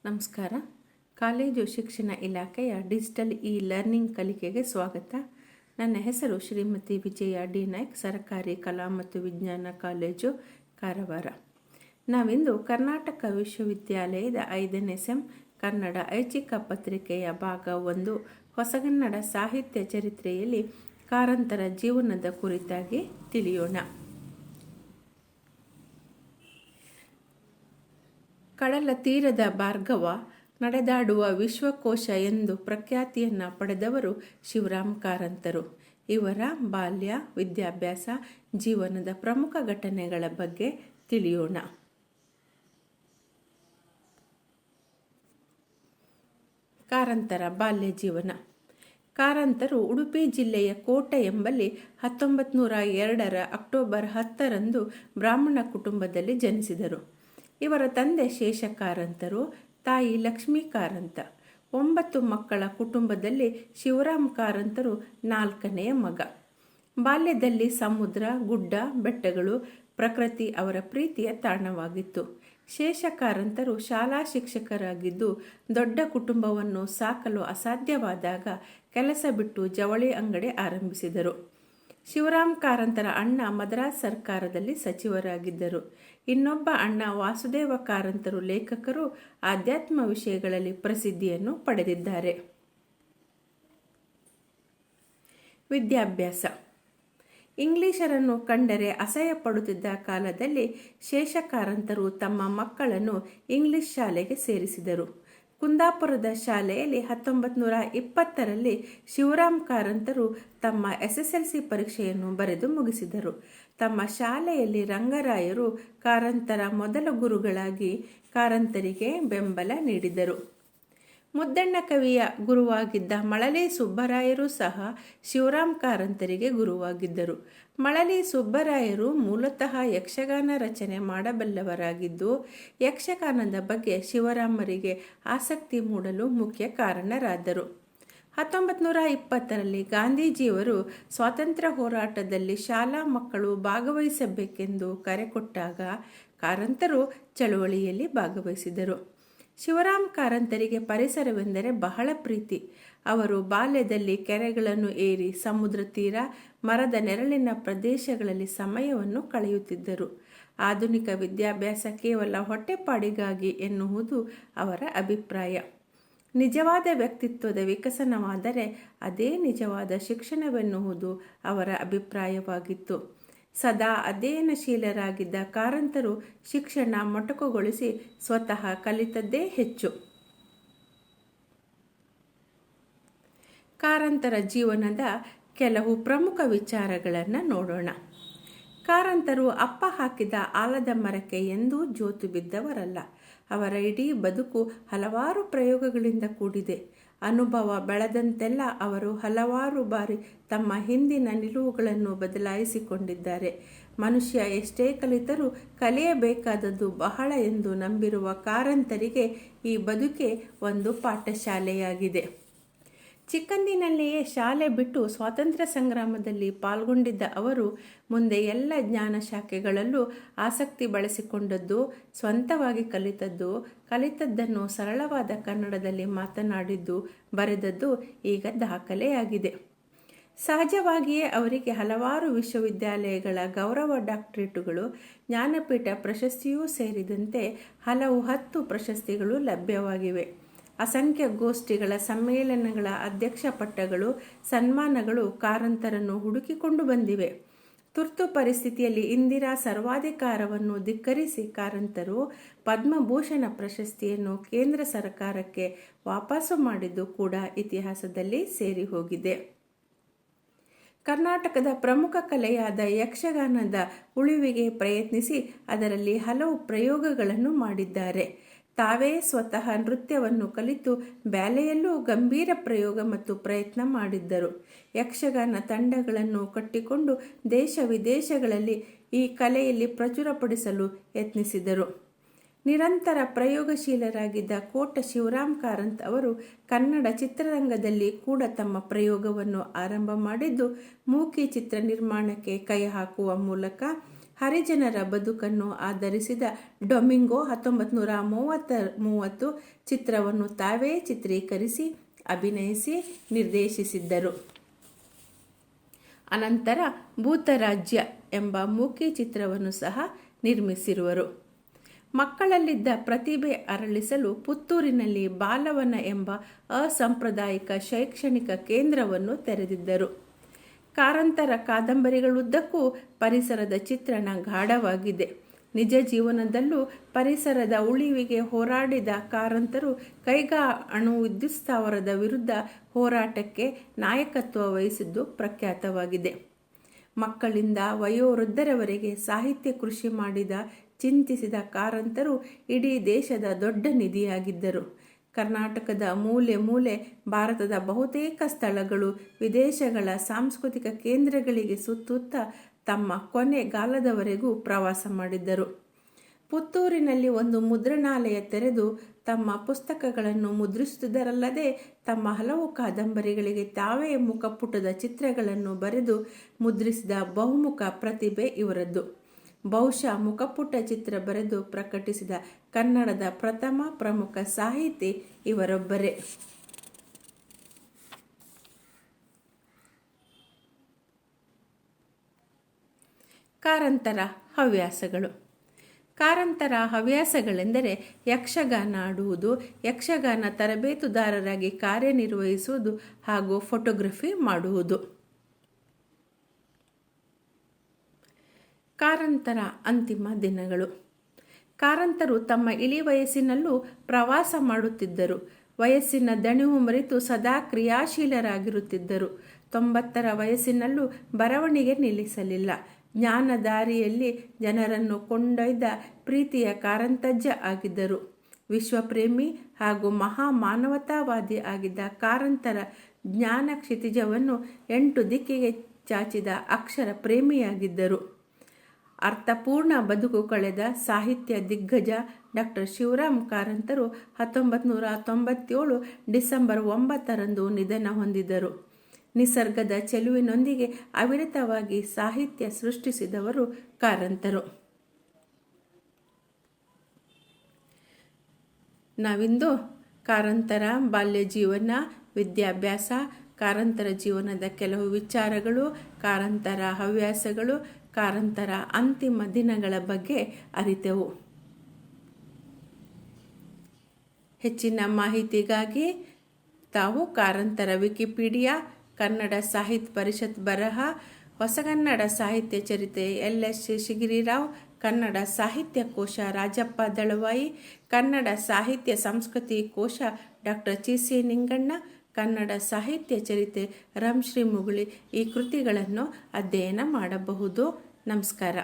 ನಮಸ್ಕಾರ. ಕಾಲೇಜು ಶಿಕ್ಷಣ ಇಲಾಖೆಯ ಡಿಜಿಟಲ್ ಲರ್ನಿಂಗ್ ಕಲಿಕೆಗೆ ಸ್ವಾಗತ. ನನ್ನ ಹೆಸರು ಶ್ರೀಮತಿ ವಿಜಯ ಡಿ ನಾಯ್ಕ್, ಸರ್ಕಾರಿ ಕಲಾ ಮತ್ತು ವಿಜ್ಞಾನ ಕಾಲೇಜು, ಕಾರವಾರ. ನಾವಿಂದು ಕರ್ನಾಟಕ ವಿಶ್ವವಿದ್ಯಾಲಯದ 5ನೇ ಸೆಂ ಕನ್ನಡ ಐಚ್ಛಿಕ ಪತ್ರಿಕೆಯ ಭಾಗ 1 ಹೊಸಗನ್ನಡ ಸಾಹಿತ್ಯ ಚರಿತ್ರೆಯಲ್ಲಿ ಕಾರಂತರ ಜೀವನದ ಕುರಿತಾಗಿ ತಿಳಿಯೋಣ. ಕಡಲ ತೀರದ ಭಾರ್ಗವ, ನಡೆದಾಡುವ ವಿಶ್ವಕೋಶ ಎಂದು ಪ್ರಖ್ಯಾತಿಯನ್ನು ಪಡೆದವರು ಶಿವರಾಮ್ ಕಾರಂತರು. ಇವರ ಬಾಲ್ಯ, ವಿದ್ಯಾಭ್ಯಾಸ, ಜೀವನದ ಪ್ರಮುಖ ಘಟನೆಗಳ ಬಗ್ಗೆ ತಿಳಿಯೋಣ. ಕಾರಂತರ ಬಾಲ್ಯ ಜೀವನ. ಕಾರಂತರು ಉಡುಪಿ ಜಿಲ್ಲೆಯ ಕೋಟೆ ಎಂಬಲ್ಲಿ 1902 ಅಕ್ಟೋಬರ್ 10 ಬ್ರಾಹ್ಮಣ ಕುಟುಂಬದಲ್ಲಿ ಜನಿಸಿದರು. ಇವರ ತಂದೆ ಶೇಷ ಕಾರಂತರು, ತಾಯಿ ಲಕ್ಷ್ಮೀ ಕಾರಂತ. 9 ಮಕ್ಕಳ ಕುಟುಂಬದಲ್ಲಿ ಶಿವರಾಮ್ ಕಾರಂತರು 4ನೇ ಮಗ. ಬಾಲ್ಯದಲ್ಲಿ ಸಮುದ್ರ, ಗುಡ್ಡ, ಬೆಟ್ಟಗಳು, ಪ್ರಕೃತಿ ಅವರ ಪ್ರೀತಿಯ ತಾಣವಾಗಿತ್ತು. ಶೇಷ ಕಾರಂತರು ಶಾಲಾ ಶಿಕ್ಷಕರಾಗಿದ್ದು, ದೊಡ್ಡ ಕುಟುಂಬವನ್ನು ಸಾಕಲು ಅಸಾಧ್ಯವಾದಾಗ ಕೆಲಸ ಬಿಟ್ಟು ಜವಳಿ ಅಂಗಡಿ ಆರಂಭಿಸಿದರು. ಶಿವರಾಮ್ ಕಾರಂತರ ಅಣ್ಣ ಮದ್ರಾಸ್ ಸರ್ಕಾರದಲ್ಲಿ ಸಚಿವರಾಗಿದ್ದರು. ಇನ್ನೊಬ್ಬ ಅಣ್ಣ ವಾಸುದೇವ ಕಾರಂತರು ಲೇಖಕರು, ಆಧ್ಯಾತ್ಮ ವಿಷಯಗಳಲ್ಲಿ ಪ್ರಸಿದ್ಧಿಯನ್ನು ಪಡೆದಿದ್ದಾರೆ. ವಿದ್ಯಾಭ್ಯಾಸ. ಇಂಗ್ಲಿಷರನ್ನು ಕಂಡರೆ ಅಸಹ್ಯ ಪಡುತ್ತಿದ್ದ ಕಾಲದಲ್ಲಿ ಶೇಷ ಕಾರಂತರು ತಮ್ಮ ಮಕ್ಕಳನ್ನು ಇಂಗ್ಲಿಷ್ ಶಾಲೆಗೆ ಸೇರಿಸಿದರು. ಕುಂದಾಪುರದ ಶಾಲೆಯಲ್ಲಿ 1920ರಲ್ಲಿ ಶಿವರಾಮ್ ಕಾರಂತರು ತಮ್ಮ SSLC ಪರೀಕ್ಷೆಯನ್ನು ಬರೆದು ಮುಗಿಸಿದರು. ತಮ್ಮ ಶಾಲೆಯಲ್ಲಿ ರಂಗರಾಯರು ಕಾರಂತರ ಮೊದಲ ಗುರುಗಳಾಗಿ ಕಾರಂತರಿಗೆ ಬೆಂಬಲ ನೀಡಿದರು. ಮುದ್ದಣ್ಣ ಕವಿಯ ಗುರುವಾಗಿದ್ದ ಮಳಲಿ ಸುಬ್ಬರಾಯರು ಸಹ ಶಿವರಾಮ್ ಕಾರಂತರಿಗೆ ಗುರುವಾಗಿದ್ದರು. ಮಳಲಿ ಸುಬ್ಬರಾಯರು ಮೂಲತಃ ಯಕ್ಷಗಾನ ರಚನೆ ಮಾಡಬಲ್ಲವರಾಗಿದ್ದು, ಯಕ್ಷಗಾನದ ಬಗ್ಗೆ ಶಿವರಾಮರಿಗೆ ಆಸಕ್ತಿ ಮೂಡಲು ಮುಖ್ಯ ಕಾರಣರಾದರು. 1920ರಲ್ಲಿ ಗಾಂಧೀಜಿಯವರು ಸ್ವಾತಂತ್ರ್ಯ ಹೋರಾಟದಲ್ಲಿ ಶಾಲಾ ಮಕ್ಕಳು ಭಾಗವಹಿಸಬೇಕೆಂದು ಕರೆ ಕೊಟ್ಟಾಗ ಕಾರಂತರು ಚಳವಳಿಯಲ್ಲಿ ಭಾಗವಹಿಸಿದರು. ಶಿವರಾಮ್ ಕಾರಂತರಿಗೆ ಪರಿಸರವೆಂದರೆ ಬಹಳ ಪ್ರೀತಿ. ಅವರು ಬಾಲ್ಯದಲ್ಲಿ ಕೆರೆಗಳನ್ನು ಏರಿ ಸಮುದ್ರ ತೀರ, ಮರದ ನೆರಳಿನ ಪ್ರದೇಶಗಳಲ್ಲಿ ಸಮಯವನ್ನು ಕಳೆಯುತ್ತಿದ್ದರು. ಆಧುನಿಕ ವಿದ್ಯಾಭ್ಯಾಸ ಕೇವಲ ಹೊಟ್ಟೆಪಾಡಿಗಾಗಿ ಎನ್ನುವುದು ಅವರ ಅಭಿಪ್ರಾಯ. ನಿಜವಾದ ವ್ಯಕ್ತಿತ್ವದ ವಿಕಸನವಾದರೆ ಅದೇ ನಿಜವಾದ ಶಿಕ್ಷಣವೆನ್ನುವುದು ಅವರ ಅಭಿಪ್ರಾಯವಾಗಿತ್ತು. ಸದಾ ಅಧ್ಯಯನಶೀಲರಾಗಿದ್ದ ಕಾರಂತರು ಶಿಕ್ಷಣ ಮೊಟಕುಗೊಳಿಸಿ ಸ್ವತಃ ಕಲಿತದ್ದೇ ಹೆಚ್ಚು. ಕಾರಂತರ ಜೀವನದ ಕೆಲವು ಪ್ರಮುಖ ವಿಚಾರಗಳನ್ನು ನೋಡೋಣ. ಕಾರಂತರು ಅಪ್ಪ ಹಾಕಿದ ಆಲದ ಮರಕ್ಕೆ ಎಂದೂ ಜೋತು ಬಿದ್ದವರಲ್ಲ. ಅವರ ಇಡೀ ಬದುಕು ಹಲವಾರು ಪ್ರಯೋಗಗಳಿಂದ ಕೂಡಿದೆ. ಅನುಭವ ಬೆಳೆದಂತೆಲ್ಲ ಅವರು ಹಲವಾರು ಬಾರಿ ತಮ್ಮ ಹಿಂದಿನ ನಿಲುವುಗಳನ್ನು ಬದಲಾಯಿಸಿಕೊಂಡಿದ್ದಾರೆ. ಮನುಷ್ಯ ಎಷ್ಟೇ ಕಲಿತರೂ ಕಲಿಯಬೇಕಾದದ್ದು ಬಹಳ ಎಂದು ನಂಬಿರುವ ಕಾರಂತರಿಗೆ ಈ ಬದುಕೆ ಒಂದು ಪಾಠಶಾಲೆಯಾಗಿದೆ. ಚಿಕ್ಕಂದಿನಲ್ಲಿಯೇ ಶಾಲೆ ಬಿಟ್ಟು ಸ್ವಾತಂತ್ರ್ಯ ಸಂಗ್ರಾಮದಲ್ಲಿ ಪಾಲ್ಗೊಂಡಿದ್ದ ಅವರು ಮುಂದೆ ಎಲ್ಲ ಜ್ಞಾನ ಶಾಖೆಗಳಲ್ಲೂ ಆಸಕ್ತಿ ಬೆಳೆಸಿಕೊಂಡದ್ದು, ಸ್ವಂತವಾಗಿ ಕಲಿತದ್ದನ್ನು ಸರಳವಾದ ಕನ್ನಡದಲ್ಲಿ ಮಾತನಾಡಿದ್ದು, ಬರೆದದ್ದು ಈಗ ದಾಖಲೆಯಾಗಿದೆ. ಸಹಜವಾಗಿಯೇ ಅವರಿಗೆ ಹಲವಾರು ವಿಶ್ವವಿದ್ಯಾಲಯಗಳ ಗೌರವ ಡಾಕ್ಟರೇಟುಗಳು, ಜ್ಞಾನಪೀಠ ಪ್ರಶಸ್ತಿಯೂ ಸೇರಿದಂತೆ ಹಲವು 10 ಪ್ರಶಸ್ತಿಗಳು ಲಭ್ಯವಾಗಿವೆ. ಅಸಂಖ್ಯ ಗೋಷ್ಠಿಗಳ, ಸಮ್ಮೇಳನಗಳ ಅಧ್ಯಕ್ಷ ಪಟ್ಟಗಳು, ಸನ್ಮಾನಗಳು ಕಾರಂತರನ್ನು ಹುಡುಕಿಕೊಂಡು ಬಂದಿವೆ. ತುರ್ತು ಪರಿಸ್ಥಿತಿಯಲ್ಲಿ ಇಂದಿರಾ ಸರ್ವಾಧಿಕಾರವನ್ನು ಧಿಕ್ಕರಿಸಿ ಕಾರಂತರು ಪದ್ಮಭೂಷಣ ಪ್ರಶಸ್ತಿಯನ್ನು ಕೇಂದ್ರ ಸರ್ಕಾರಕ್ಕೆ ವಾಪಸು ಮಾಡಿದ್ದು ಕೂಡ ಇತಿಹಾಸದಲ್ಲಿ ಸೇರಿ ಹೋಗಿದೆ. ಕರ್ನಾಟಕದ ಪ್ರಮುಖ ಕಲೆಯಾದ ಯಕ್ಷಗಾನದ ಉಳಿವಿಗೆ ಪ್ರಯತ್ನಿಸಿ ಅದರಲ್ಲಿ ಹಲವು ಪ್ರಯೋಗಗಳನ್ನು ಮಾಡಿದ್ದಾರೆ. ತಾವೇ ಸ್ವತಃ ನೃತ್ಯವನ್ನು ಕಲಿತು ಬ್ಯಾಲೆಯಲ್ಲೂ ಗಂಭೀರ ಪ್ರಯೋಗ ಮತ್ತು ಪ್ರಯತ್ನ ಮಾಡಿದ್ದರು. ಯಕ್ಷಗಾನ ತಂಡಗಳನ್ನು ಕಟ್ಟಿಕೊಂಡು ದೇಶ ವಿದೇಶಗಳಲ್ಲಿ ಈ ಕಲೆಯಲ್ಲಿ ಪ್ರಚುರಪಡಿಸಲು ಯತ್ನಿಸಿದರು. ನಿರಂತರ ಪ್ರಯೋಗಶೀಲರಾಗಿದ್ದ ಕೋಟ ಶಿವರಾಮ್ ಕಾರಂತ ಅವರು ಕನ್ನಡ ಚಿತ್ರರಂಗದಲ್ಲಿ ಕೂಡ ತಮ್ಮ ಪ್ರಯೋಗವನ್ನು ಆರಂಭ ಮಾಡಿದ್ದು, ಮೂಕಿ ಚಿತ್ರ ನಿರ್ಮಾಣಕ್ಕೆ ಕೈ ಹಾಕುವ ಮೂಲಕ ಹರಿಜನರ ಬದುಕನ್ನು ಆಧರಿಸಿದ ಡೊಮಿಂಗೋ 1930 ಚಿತ್ರವನ್ನು ತಾವೇ ಚಿತ್ರೀಕರಿಸಿ ಅಭಿನಯಿಸಿ ನಿರ್ದೇಶಿಸಿದ್ದರು. ಅನಂತರ ಭೂತರಾಜ್ಯ ಎಂಬ ಮೂಕಿ ಚಿತ್ರವನ್ನು ಸಹ ನಿರ್ಮಿಸಿರುವರು. ಮಕ್ಕಳಲ್ಲಿದ್ದ ಪ್ರತಿಭೆ ಅರಳಿಸಲು ಪುತ್ತೂರಿನಲ್ಲಿ ಬಾಲವನ ಎಂಬ ಅಸಾಂಪ್ರದಾಯಿಕ ಶೈಕ್ಷಣಿಕ ಕೇಂದ್ರವನ್ನು ತೆರೆದಿದ್ದರು. ಕಾರಂತರ ಕಾದಂಬರಿಗಳುದ್ದಕ್ಕೂ ಪರಿಸರದ ಚಿತ್ರಣ ಗಾಢವಾಗಿದೆ. ನಿಜ ಜೀವನದಲ್ಲೂ ಪರಿಸರದ ಉಳಿವಿಗೆ ಹೋರಾಡಿದ ಕಾರಂತರು ಕೈಗಾ ಅಣು ವಿದ್ಯುತ್ ಸ್ಥಾವರದ ವಿರುದ್ಧ ಹೋರಾಟಕ್ಕೆ ನಾಯಕತ್ವ ವಹಿಸಿದ್ದು ಪ್ರಖ್ಯಾತವಾಗಿದೆ. ಮಕ್ಕಳಿಂದ ವಯೋವೃದ್ಧರವರೆಗೆ ಸಾಹಿತ್ಯ ಕೃಷಿ ಮಾಡಿದ ಚಿಂತಿಸಿದ ಕಾರಂತರು ಇಡೀ ದೇಶದ ದೊಡ್ಡ ನಿಧಿಯಾಗಿದ್ದರು. ಕರ್ನಾಟಕದ ಮೂಲೆ ಮೂಲೆ, ಭಾರತದ ಬಹುತೇಕ ಸ್ಥಳಗಳು, ವಿದೇಶಗಳ ಸಾಂಸ್ಕೃತಿಕ ಕೇಂದ್ರಗಳಿಗೆ ಸುತ್ತುತ್ತಾ ತಮ್ಮ ಕೊನೆಗಾಲದವರೆಗೂ ಪ್ರವಾಸ ಮಾಡಿದ್ದರು. ಪುತ್ತೂರಿನಲ್ಲಿ ಒಂದು ಮುದ್ರಣಾಲಯ ತೆರೆದು ತಮ್ಮ ಪುಸ್ತಕಗಳನ್ನು ಮುದ್ರಿಸುವುದರಲ್ಲದೆ ತಮ್ಮ ಹಲವು ಕಾದಂಬರಿಗಳಿಗೆ ತಾವೇ ಮುಖಪುಟದ ಚಿತ್ರಗಳನ್ನು ಬರೆದು ಮುದ್ರಿಸಿದ ಬಹುಮುಖ ಪ್ರತಿಭೆ ಇವರದ್ದು. ಬಹುಶಃ ಮುಖಪುಟ ಚಿತ್ರ ಬರೆದು ಪ್ರಕಟಿಸಿದ ಕನ್ನಡದ ಪ್ರಥಮ ಪ್ರಮುಖ ಸಾಹಿತಿ ಇವರೊಬ್ಬರೇ. ಕಾರಂತರ ಹವ್ಯಾಸಗಳು. ಕಾರಂತರ ಹವ್ಯಾಸಗಳೆಂದರೆ ಯಕ್ಷಗಾನ ಆಡುವುದು, ಯಕ್ಷಗಾನ ತರಬೇತುದಾರರಾಗಿ ಕಾರ್ಯನಿರ್ವಹಿಸುವುದು ಹಾಗೂ ಫೋಟೋಗ್ರಫಿ ಮಾಡುವುದು. ಕಾರಂತರ ಅಂತಿಮ ದಿನಗಳು. ಕಾರಂತರು ತಮ್ಮ ಇಳಿ ವಯಸ್ಸಿನಲ್ಲೂ ಪ್ರವಾಸ ಮಾಡುತ್ತಿದ್ದರು. ವಯಸ್ಸಿನ ದಣಿವು ಮರೆತು ಸದಾ ಕ್ರಿಯಾಶೀಲರಾಗಿರುತ್ತಿದ್ದರು. 90ರ ವಯಸ್ಸಿನಲ್ಲೂ ಬರವಣಿಗೆ ನಿಲ್ಲಿಸಲಿಲ್ಲ. ಜ್ಞಾನದಾರಿಯಲ್ಲಿ ಜನರನ್ನು ಕೊಂಡೊಯ್ದ ಪ್ರೀತಿಯ ಕಾರಂತಜ್ಜ ಆಗಿದ್ದರು. ವಿಶ್ವಪ್ರೇಮಿ ಹಾಗೂ ಮಹಾ ಮಾನವತಾವಾದಿ ಆಗಿದ್ದ ಕಾರಂತರ ಜ್ಞಾನ ಕ್ಷಿತಿಜವನ್ನು 8 ದಿಕ್ಕಿಗೆ ಚಾಚಿದ ಅಕ್ಷರ ಪ್ರೇಮಿಯಾಗಿದ್ದರು. ಅರ್ಥಪೂರ್ಣ ಬದುಕು ಕಳೆದ ಸಾಹಿತ್ಯ ದಿಗ್ಗಜ ಡಾಕ್ಟರ್ ಶಿವರಾಮ ಕಾರಂತರು 1997 ಡಿಸೆಂಬರ್ 9ರಂದು ನಿಧನ ಹೊಂದಿದರು. ನಿಸರ್ಗದ ಚೆಲುವಿನೊಂದಿಗೆ ಅವಿರತವಾಗಿ ಸಾಹಿತ್ಯ ಸೃಷ್ಟಿಸಿದವರು ಕಾರಂತರು. ನಾವಿಂದು ಕಾರಂತರ ಬಾಲ್ಯ ಜೀವನ, ವಿದ್ಯಾಭ್ಯಾಸ, ಕಾರಂತರ ಜೀವನದ ಕೆಲವು ವಿಚಾರಗಳು, ಕಾರಂತರ ಹವ್ಯಾಸಗಳು, ಕಾರಂತರ ಅಂತಿಮ ದಿನಗಳ ಬಗ್ಗೆ ಅರಿತೆವು. ಹೆಚ್ಚಿನ ಮಾಹಿತಿಗಾಗಿ ತಾವು ಕಾರಂತರ ವಿಕಿಪೀಡಿಯಾ, ಕನ್ನಡ ಸಾಹಿತ್ಯ ಪರಿಷತ್ ಬರಹ, ಹೊಸಗನ್ನಡ ಸಾಹಿತ್ಯ ಚರಿತ್ರೆ LS ಶೇಷಗಿರಿರಾವ್, ಕನ್ನಡ ಸಾಹಿತ್ಯ ಕೋಶ ರಾಜಪ್ಪ ದಳವಾಯಿ, ಕನ್ನಡ ಸಾಹಿತ್ಯ ಸಂಸ್ಕೃತಿ ಕೋಶ ಡಾಕ್ಟರ್ ಚಿ.ಸಿ. ನಿಂಗಣ್ಣ, ಕನ್ನಡ ಸಾಹಿತ್ಯ ಚರಿತ್ರೆ ರಂಶ್ರೀ ಮುಗುಳಿ ಈ ಕೃತಿಗಳನ್ನು ಅಧ್ಯಯನ ಮಾಡಬಹುದು. ನಮಸ್ಕಾರ.